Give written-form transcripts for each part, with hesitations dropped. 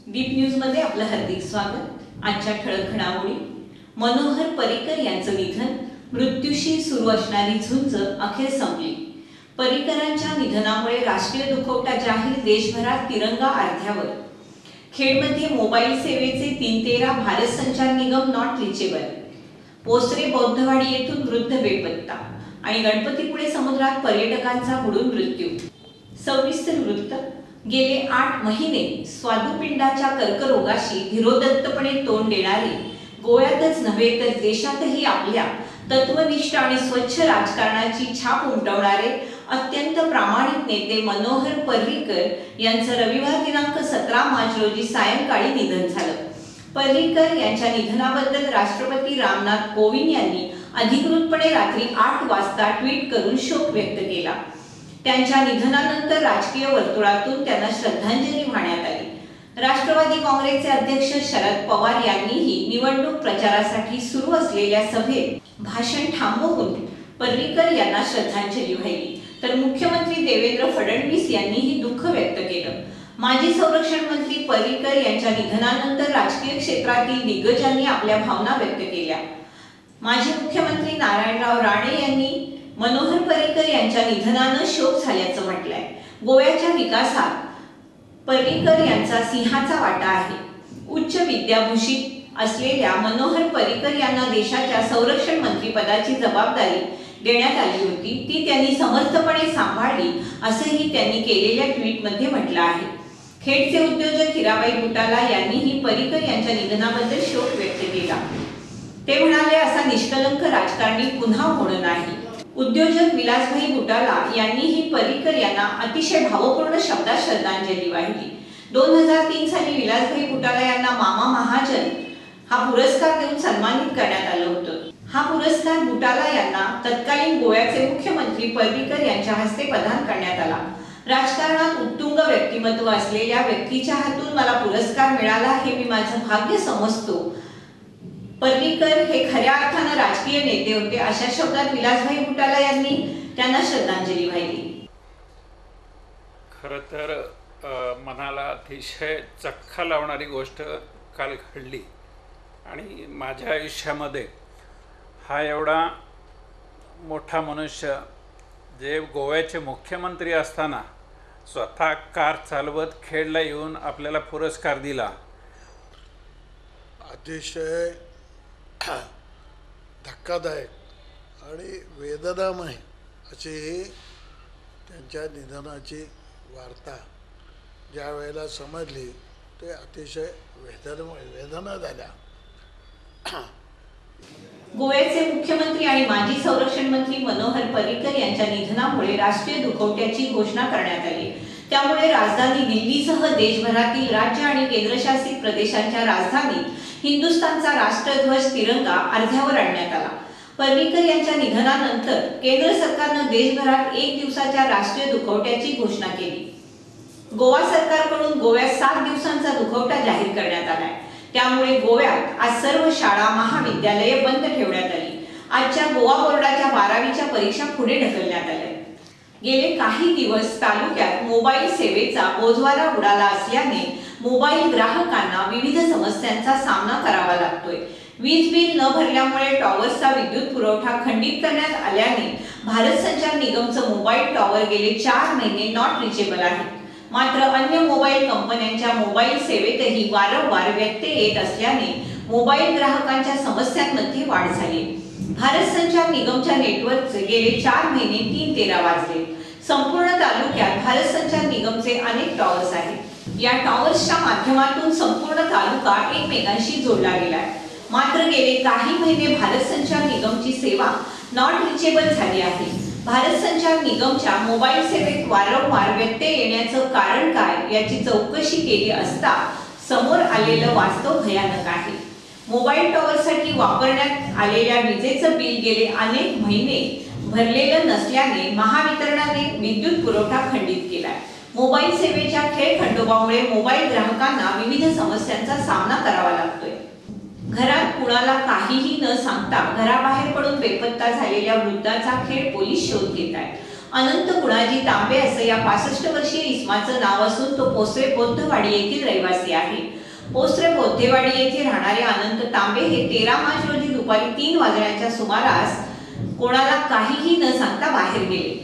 दीप news मध्ये आपलं हार्दिक स्वागत। आजच्या ठळक घडामोडी। मनोहर पर्रिकर यांचं निधन, मृत्यूशी सुरू असणारी झुंज अखेर संपली। पर्रिकरांच्या निधनामुळे राष्ट्रीय दुखवटा जाहीर, देशभरात तिरंगा अर्ध्यावर। खेडमध्ये मोबाईल सेवेचे 313 भारत संचार निगम नॉट रिचेबल। पोसरे बौद्धवाडी येथून वृद्ध बेपत्ता आणि गणपतीपुळे समुद्रात पर्यटकांचा बुडून मृत्यू। सविस्तर वृत्त। गेले 8 महिने स्वादुपिंडाच्या कर्करोगाशी धीरोदत्तपणे तोंड देणारे, गोव्यातच नव्हे तर देशातही आपल्या तत्वनिष्ठ आणि स्वच्छ राजकारणाची छाप उमटवणारे अत्यंत प्रामाणिक नेते मनोहर पर्रिकर यांचं रविवार दिनांक 17 मार्च रोजी सायंकाळी निधन झालं। पर्रिकर यांच्या निधनाबद्दल राष्ट्रपती रामनाथ कोविंद यांनी अधिकृतपणे रात्री 8 वाजता ट्विट करून शोक व्यक्त केला। त्यांच्या निधनानंतर राजकीय वर्तुळातून त्यांना श्रद्धांजली वाहण्यात आली। राष्ट्रवादी काँग्रेसचे अध्यक्ष शरद पवार यांनीही निवडणूक प्रचारासाठी सुरू असलेल्या सभेत भाषण थांबवून पर्रिकर यांना श्रद्धांजली वाहिली, तर मुख्यमंत्री देवेंद्र फडणवीस यांनीही दुःख व्यक्त केलं। माजी संरक्षण मंत्री पर्रिकर यांच्या निधनानंतर राजकीय क्षेत्रातील दिग्गजांनी आपल्या भावना व्यक्त केल्या। माजी मुख्यमंत्री नारायणराव राणे यांनी मनोहर पर्रिकर यांच्या निधनानं शोक झाल्याचं म्हटलंय। गोव्याच्या विकासात पर्रिकर यांचा सिंहाचा वाटा आहे। उच्च विद्याभूषित असलेल्या मनोहर पर्रिकर यांना देशाच्या संरक्षण मंत्री पदाची जबाबदारी देण्यात आली होती, ती त्यांनी समर्थपणे सांभाळली असंही त्यांनी केलेल्या ट्विटमध्ये म्हटलं आहे। खेडचे उद्योजक हिराबाई बुटाला यांनीही पर्रिकर यांच्या निधनाबद्दल शोक व्यक्त केला। ते म्हणाले, असा निष्कलंक राजकारणी पुन्हा होणार नाही। उद्योजक विलासभाई बुटाला यांनीही पर्रिकर यांना अतिशय भावपूर्ण शब्दात श्रद्धांजली वाहिली। 2003 साली विलासभाई बुटाला यांना मामा महाजन हा पुरस्कार देऊन सन्मानित करण्यात आलं होतं। हा पुरस्कार बुटाला यांना तत्कालीन गोव्याचे मुख्यमंत्री पर्रिकर यांच्या हस्ते प्रदान करण्यात आला। राजकारणात उत्तुंग व्यक्तिमत्व असलेल्या व्यक्तीच्या हातून मला पुरस्कार मिळाला हे मी माझं भाग्य समजतो। पर्रिकर हे खऱ्या अर्थानं राजकीय नेते होते, अशा शब्दात विलासभाई बुटाला यांनी त्यांना श्रद्धांजली वाहिली। खरं तर मनाला अतिशय चक्का लावणारी गोष्ट काल घडली आणि माझ्या आयुष्यामध्ये हा एवढा मोठा मनुष्य, जे गोव्याचे मुख्यमंत्री असताना स्वतः कार चालवत खेडला येऊन आपल्याला पुरस्कार दिला, अतिशय धक्कादायक आणि वेदनामय अशी त्यांच्या निधनाची वार्ता ज्या वेळेला समजली ते अतिशय वेदना झाल्या। गोव्याचे मुख्यमंत्री आणि माजी संरक्षण मंत्री मनोहर पर्रिकर यांच्या निधनामुळे राष्ट्रीय दुखवट्याची घोषणा करण्यात आली। त्यामुळे राजधानी दिल्लीसह देशभरातील राज्य आणि केंद्रशासित प्रदेशांच्या राजधानीत हिंदुस्थानचा राष्ट्रध्वज तिरंगा अर्ध्यावर आणण्यात आला। पर्रिकर यांच्या निधनानंतर केंद्र सरकारने देशभरात 1 दिवसाच्या राष्ट्रीय दुखवट्याची घोषणा केली। गोवा सरकारकडून गोव्यात 7 दिवसांचा दुखवटा जाहीर करण्यात आलाय। त्यामुळे गोव्यात आज सर्व शाळा, महाविद्यालये बंद ठेवण्यात आली। आजच्या गोवा बोर्डाच्या 12वीच्या परीक्षा पुढे ढकलण्यात आल्या। गेले काही दिवस तालुक्यात मोबाईल सेवेचा बोजवारा उडाला असल्याने मोबाईल ग्राहकांना विविध समस्यांचा सामना करावा लागतोय। वीज बिल न भरल्यामुळे टॉवर्सचा विद्युत पुरवठा खंडित करण्यात आल्याने भारत संचार निगमचं मोबाईल टॉवर गेले 4 महिने नॉट रिचेबल आहे। मात्र अन्य मोबाईल कंपन्यांच्या मोबाईल सेवेतही वारंवार व्यत्यय येत असल्याने मोबाईल ग्राहकांच्या समस्यांमध्ये वाढ झाली। भारत संचार निगमच्या नेटवर्कचे गेले 4 महिने 313 वाजले। संपूर्ण तालुक्यात भारत संचार निगमचे अनेक टॉवर्स आहेत। या टॉवर्सच्या माध्यमातून संपूर्ण तालुका एकमेकांशी जोडला गेलाय। मात्र गेले काही महिने भारत संचार निगमची सेवा नॉट रिचेबल झाली आहे। भारत संचार निगमच्या मोबाईल सेवेत वारंवार व्यत्यय येण्याचं कारण काय याची चौकशी केली असता समोर आलेलं वास्तव भयानक आहे। मोबाईल टॉवरसाठी वापरण्यात आलेल्या विजेचं बिल गेले अनेक महिने भरलेलं नसल्याने महावितरणाने विद्युत पुरवठा खंडित केलाय। मोबाईल सेवेच्या खेळखंडोबामुळे मोबाईल ग्राहकांना विविध समस्यांचा सामना करावा लागतोय। घरात कुणाला काहीही न सांगता घराबाहेर पडून बेपत्ता झालेल्या वृद्धाचा खेळ पोलीस शोध घेत आहेत। अनंत गुणाजी तांबे असं या 65 वर्षीय इसमाचं नाव असून तो पोसरे बौद्धवाडी येथील रहिवासी आहे। ओसरे बोद्धेवाडी येथे राहणारे अनंत तांबे हे 13 मार्च रोजी दुपारी 3 वाजण्याच्या सुमारास कोणाला काहीही न सांगता बाहेर गेले.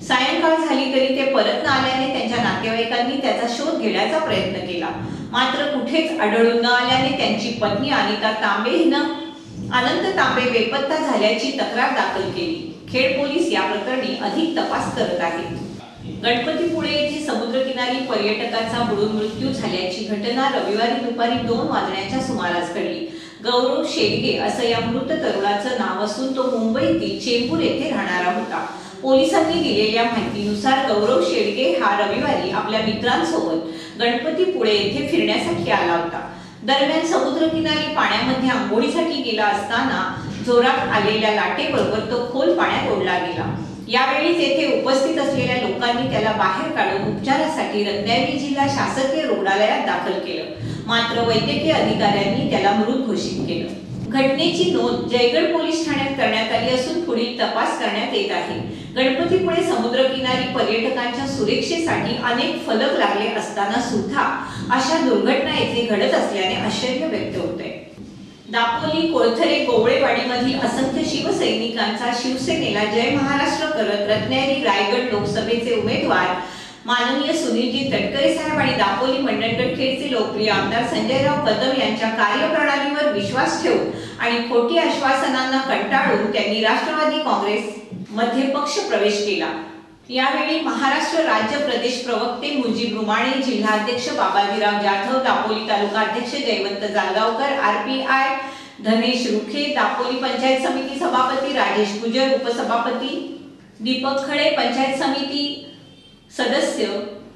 सायंकाळ झाली तरी ते परत न आल्याने त्यांच्या नातेवाईकांनी त्याचा शोध घेण्याचा प्रयत्न केला. मात्र कुठेच आढळून न आल्याने त्यांची पत्नी अनिता तांबे हिनं अनंत तांबे बेपत्ता झाल्याची तक्रार दाखल केली. खेड पोलीस या प्रकरणी अधिक तपास करत आहेत. गणपतीपुळे येथे समुद्रकिनारी पर्यटकाचा बुडून मृत्यू झाल्याची घटना रविवारी दुपारी 2 वाजण्याच्या सुमारास घडली. गौरव शेडगे असं या मृत तरुणाचं नाव असून तो मुंबईतील चेंबूर येथे राहणारा होता. पोलिसांनी दिलेल्या माहितीनुसार गौरव शेडगे हा रविवारी आपल्या मित्रांसोबत गणपतीपुळे येथे फिरण्यासाठी आला होता. दरम्यान समुद्रकिनारी पाण्यामध्ये आंघोळीसाठी गेला असताना जोरात आलेल्या लाटेबरोबर तो खोल पाण्यात ओढला गेला. यावेळी तेथे उपस्थित असलेल्या लोकांनी त्याला बाहेर काढून उपचारासाठी रत्नागिरी जिल्हा शासकीय रुग्णालयात दाखल केलं. मात्र वैद्यकीय अधिकाऱ्यांनी त्याला मृत घोषित केलं. घटनेची नोंद जयगड पोलीस ठाण्यात करण्यात आली असून पुढील तपास करण्यात येत आहे. गणपतीपुळे समुद्रकिनारी पर्यटकांच्या सुरक्षेसाठी अनेक फलक लागले असताना सुद्धा अशा दुर्घटना येथे घडत असल्याने आश्चर्य व्यक्त होते. दापोली कोळथरे गोवळेवाडीमधील असंख्य शिवसैनिकांचा शिवसेनेला जय महाराष्ट्र करत रत्नागिरी रायगड लोकसभेचे उमेदवार माननीय सुनीलजी तटकरे साहेब आणि दापोली मंडणगड खेडचे लोकप्रिय आमदार संजयराव कदम यांच्या कार्यप्रणालीवर विश्वास ठेवून आणि खोटी आश्वासनांना कंटाळून त्यांनी राष्ट्रवादी काँग्रेस मध्ये पक्ष प्रवेश केला. यावेळी महाराष्ट्र राज्य प्रदेश प्रवक्ते मुजीब रुमाणे, जिल्हाध्यक्ष बाबाजीराव जाधव, दापोली तालुका अध्यक्ष जयवंत जालगावकर, RPI धनेश रुखे, दापोली पंचायत समिती सभापती राजेश गुजर, उपसभापती दीपक खळे, पंचायत समिती सदस्य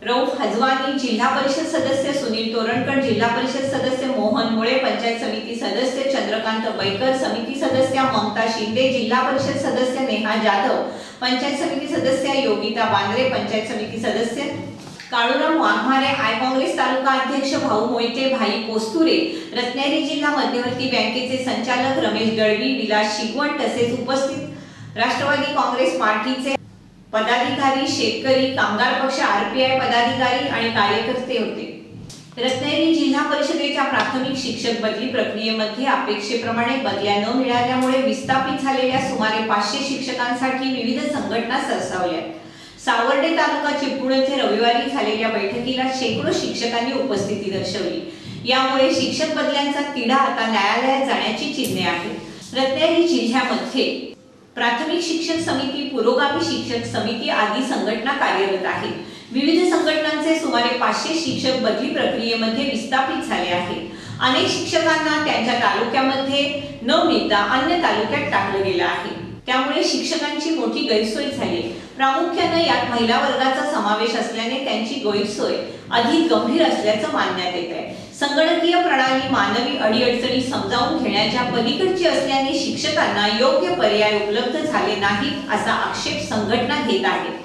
रऊफ हजवानी, जिल्हा परिषद सदस्य सुनील तोरणकर, जिल्हा परिषद सदस्य मोहन मुळे, पंचायत समिती सदस्य चंद्रकांत बैकर, समिती सदस्य ममता शिंदे, जिल्हा परिषद सदस्य नेहा जाधव, पंचायत समिती सदस्य योगिता बांद्रे, पंचायत समिती सदस्य काळूराम वाघमारे, आय काँग्रेस तालुका अध्यक्ष भाऊ मोहिते, भाई पोस्तुरे, रत्नागिरी जिल्हा मध्यवर्ती बँकेचे संचालक रमेश दळवी, विलास शिगवण तसेच उपस्थित राष्ट्रवादी काँग्रेस पार्टीचे पदाधिकारी, शेतकरी कामगार पक्ष, RPI पदाधिकारी आणि कार्यकर्ते होते. रत्नागिरी जिल्हा परिषदेच्या प्राथमिक शिक्षक बदली प्रक्रियेमध्ये अपेक्षेप्रमाणे बदल्या न मिळाल्यामुळे विस्थापित झालेल्या सुमारे 500 शिक्षकांसाठी विविध संघटना सरसावल्या. सावर्डे तालुका चिपळूण येथे रविवारी झालेल्या बैठकीला शेकडो शिक्षकांनी उपस्थिती दर्शवली. यामुळे शिक्षक बदल्यांचा तिढा आता न्यायालयात जाण्याची चिन्हे आहेत. रत्नागिरी जिल्ह्यामध्ये प्राथमिक शिक्षक समिती, पुरोगामी शिक्षक समिती आदी संघटना कार्यरत आहेत. विविध संघटनांचे सुमारे 500 शिक्षक बदली प्रक्रियेमध्ये विस्थापित झाले आहेत. अनेक शिक्षकांना त्यांच्या तालुक्यामध्ये न मिळता अन्य तालुक्यात टाकलं गेलं आहे. त्यामुळे शिक्षकांची मोठी गैरसोय झाली. प्रामुख्याने यात महिला वर्गाचा समावेश असल्याने त्यांची गैरसोय अधिक गंभीर असल्याचं मानण्यात येत आहे. संगणकीय प्रणाली मानवी अडीअडचणी समजावून घेण्याच्या पलीकडची असल्याने शिक्षकांना योग्य पर्याय उपलब्ध झाले नाहीत असा आक्षेप संघटना घेत आहेत.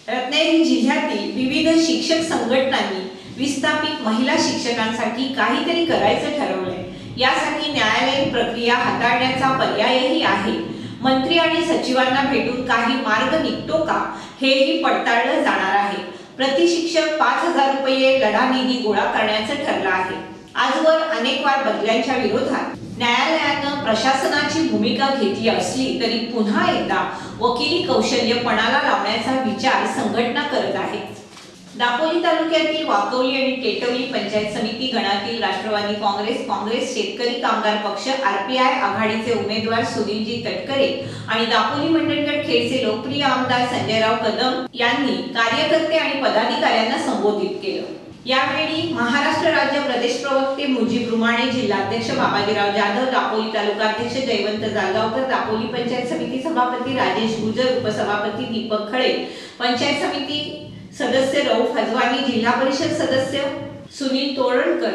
रत्नागिरी जिल्ह्यातील विविध शिक्षक संघटनांनी विस्थापित महिला शिक्षकांसाठी काहीतरी करायचं ठरवलंय. यासाठी न्यायालयीन प्रक्रिया हाताळण्याचा पर्यायही आहे. मंत्री आणि सचिवांना भेटून काही मार्ग निघतो का हेही पडताळलं जाणार आहे. प्रति शिक्षक 5,000 रुपये लढा निधी गोळा करण्याचं ठरलं आहे. आजवर अनेक वार बदल्यांच्या विरोधात न्यायालयानं प्रशासनाची भूमिका घेतली असली तरी पुन्हा एकदा वकिली कौशल्य पणाला लावण्याचा विचार संघटना करत आहेत. दापोली तालुक्यातील वाकवली आणि टेटवली पंचायत समिती गणातील राष्ट्रवादी काँग्रेस, शेतकरी कामगार पक्ष, RPI आघाडीचे उमेदवार सुनीलजी तटकरे आणि दापोली मंडणगड खेडचे लोकप्रिय आमदार संजयराव कदम यांनी कार्यकर्ते आणि पदाधिकाऱ्यांना संबोधित केलं. यावेळी महाराष्ट्र राज्य प्रदेश प्रवक्ते मुजीब रुमाणे, जिल्हाध्यक्ष बाबाजीराव जाधव, दापोली तालुका अध्यक्ष जयवंत जालगावकर, दापोली पंचायत समिती सभापती राजेश गुजर, उपसभापती दीपक खळे, पंचायत समिती सदस्य रऊफ हजवानी, जिल्हा परिषद सदस्य सुनील तोरणकर,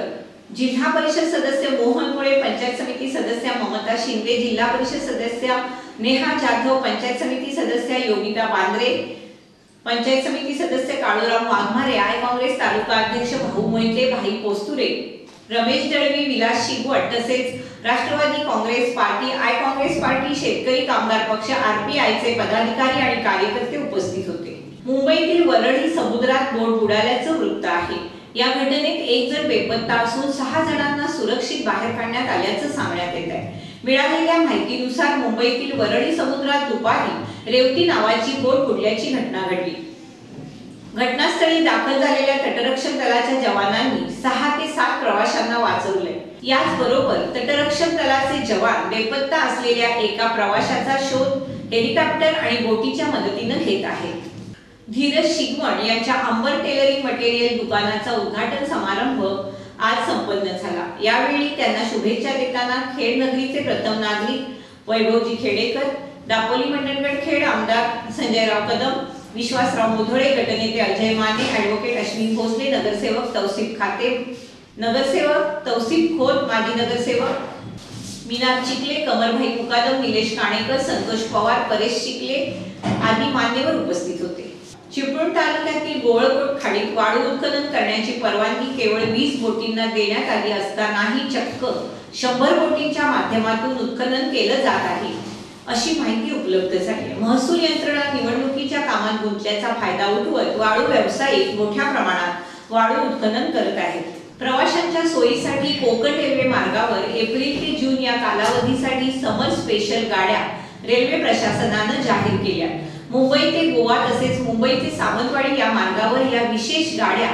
जिल्हा परिषद सदस्य मोहन मुळे, पंचायत समिती सदस्य ममता शिंदे, जिल्हा परिषद सदस्य नेहा जाधव, पंचायत समिती सदस्य योगिता बांद्रे, पंचायत समिती सदस्य काळूराम वाघमारे, आय काँग्रेस तालुका अध्यक्ष भाऊ मोहिते, भाई पोस्तुरे, रमेश दळवी, विलास शिगवण तसेच Rashtrawadi Congress party, I Congress party, Shetkari Kamgar पक्ष, RPIचे पदाधिकारी आणि कार्यकर्ते उपस्थित होते. मुंबईतील वरळी समुद्रात बोट बुडाल्याचं वृत्त आहे. या घटनेत एक जण बेपत्ता असून 6 जणांना सुरक्षित बाहेर काढण्यात आल्याचं सांगण्यात येत आहे. मिळालेल्या माहितीनुसार मुंबईतील वरळी समुद्रात दुपारी रेवती नावाची बोट बुडल्याची घटना घडली. घटनास्थळी दाखल झालेल्या तटरक्षक दलाच्या जवानांनी 6 ते 7 प्रवाशांना वाचवले. याचबरोबर तटरक्षक दलाचे जवान बेपत्ता असलेल्या एका प्रवाशाचा शोध हेलिकॉप्टर आणि बोटीच्या मदतीने घेत आहेत. धीरज शिगवण यांच्या अंबर टेलरिंग मटेरियल दुकानाचा उद्घाटन समारंभ आज संपन्न झाला. यावेळी त्यांना शुभेच्छा देताना खेड नगरीचे प्रथम नागरिक वैभवजी खेडेकर, दापोली मंडणगड खेड आमदार संजयराव कदम, विश्वासराव मुधोळे, गटनेते अजय माने, ॲडव्होकेट अश्विन भोसले, नगरसेवक तौसिफ खाते, नगरसेवक तौसिफ खोत, माजी नगरसेवक मीनार चिखले, कमरभाई मुकादम, निलेश काणेकर, संतोष पवार, परेश चिखले आदी मान्यवर उपस्थित होते. चिपळूण तालुक्यातील गोळकोट खाडीत वाळू उत्खनन करण्याची परवानगी केवळ 20 बोटींना देण्यात आली असतानाही चक्क 100 बोटींच्या माध्यमातून उत्खनन केलं जात आहे अशी माहिती उपलब्ध झाली. महसूल यंत्रणा निवडणुकीच्या कामात गुंतल्याचा फायदा उठवत वाळू व्यावसायिक मोठ्या प्रमाणात वाळू उत्खनन करत आहेत. प्रवाशांच्या सोयीसाठी कोकण रेल्वे मार्गावर एप्रिल ते जून या कालावधीसाठी समर स्पेशल गाड्या रेल्वे प्रशासनानं जाहीर केल्या. मुंबई ते गोवा तसेच मुंबई ते सावंतवाडी या मार्गावर या विशेष गाड्या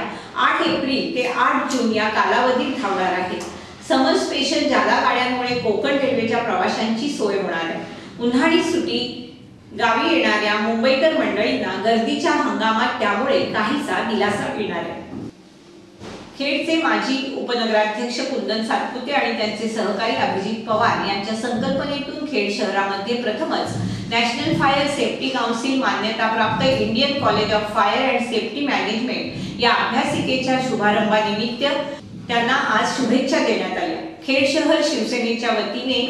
8 एप्रिल ते 8 जून या कालावधीत धावणार आहेत. समर स्पेशल जादा गाड्यांमुळे कोकण रेल्वेच्या प्रवाशांची सोय होणार आहे. उन्हाळी सुट्टी गावी येणाऱ्या मुंबईकर मंडळींना गर्दीच्या हंगामात त्यामुळे काहीसा दिलासा मिळणार आहे. खेडचे माजी उपनगराध्यक्ष कुंदन सातपुते आणि त्यांचे सहकारी अभिजित पवार यांच्या संकल्पनेतून खेड शहरामध्ये प्रथमच नॅशनल फायर सेफ्टी काउन्सिल मान्यताप्राप्त Indian college of fire and safety management या अभ्यासिकेच्या शुभारंभानिमित्त त्यांना आज शुभेच्छा देण्यात आल्या. खेड शहर शिवसेनेच्या वतीने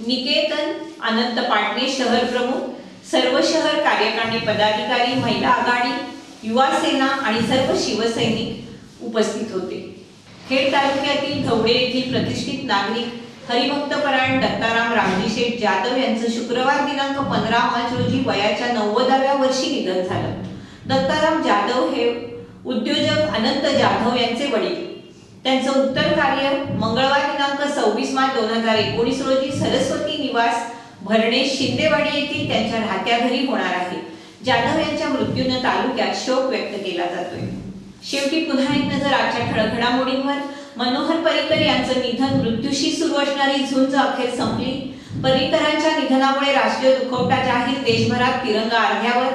निकेतन अनंत पाटणे शहर प्रमुख, सर्व शहर कार्यकारिणी पदाधिकारी, महिला आघाडी, युवा सेना आणि सर्व शिवसैनिक उपस्थित होते. खेड तालुक्यातील धवडे येथील प्रतिष्ठित नागरिक हरिभक्तपरायण दत्ताराम रामजी शेठ जाधव यांचं शुक्रवार दिनांक 15 मार्च रोजी वयाच्या 90व्या वर्षी निधन झालं. दत्ताराम जाधव हे उद्योजक अनंत जाधव यांचे वडील. त्यांचं उत्तर कार्य मंगळवार दिनांक 26 मार्च 2019 रोजी सरस्वती निवास भरणे शिंदेवाडी येथील त्यांच्या राहत्या घरी होणार आहे. जाधव यांच्या मृत्यूने तालुक्यात शोक व्यक्त केला जातोय. शेवटी पुन्हा एक नजर आजच्या ठळक घडामोडींवर. मनोहर पर्रिकर यांचं निधन, मृत्यूशी सुरू असणारी झुंज अखेर संपली. पर्रिकरांच्या निधनामुळे राष्ट्रीय दुखवटा जाहीर, देशभरात तिरंगा अर्ध्यावर.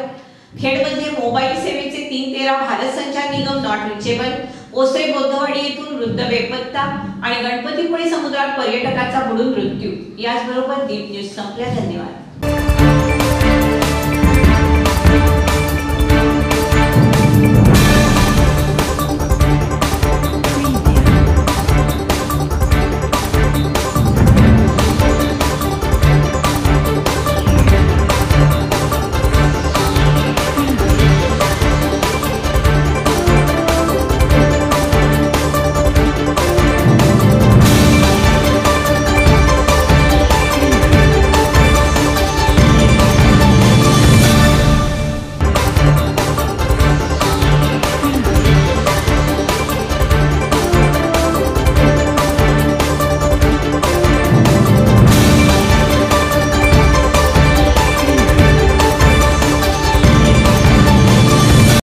खेडमध्ये मोबाईल सेवेचे 313 भारत संचार निगम नॉट रिचेबल. ओसरे बौद्धवाडी येथून वृद्ध बेपत्ता आणि गणपतीपुळे समुद्रात पर्यटकाचा बुडून मृत्यू. याचबरोबर दीप न्यूज संपल्या. धन्यवाद.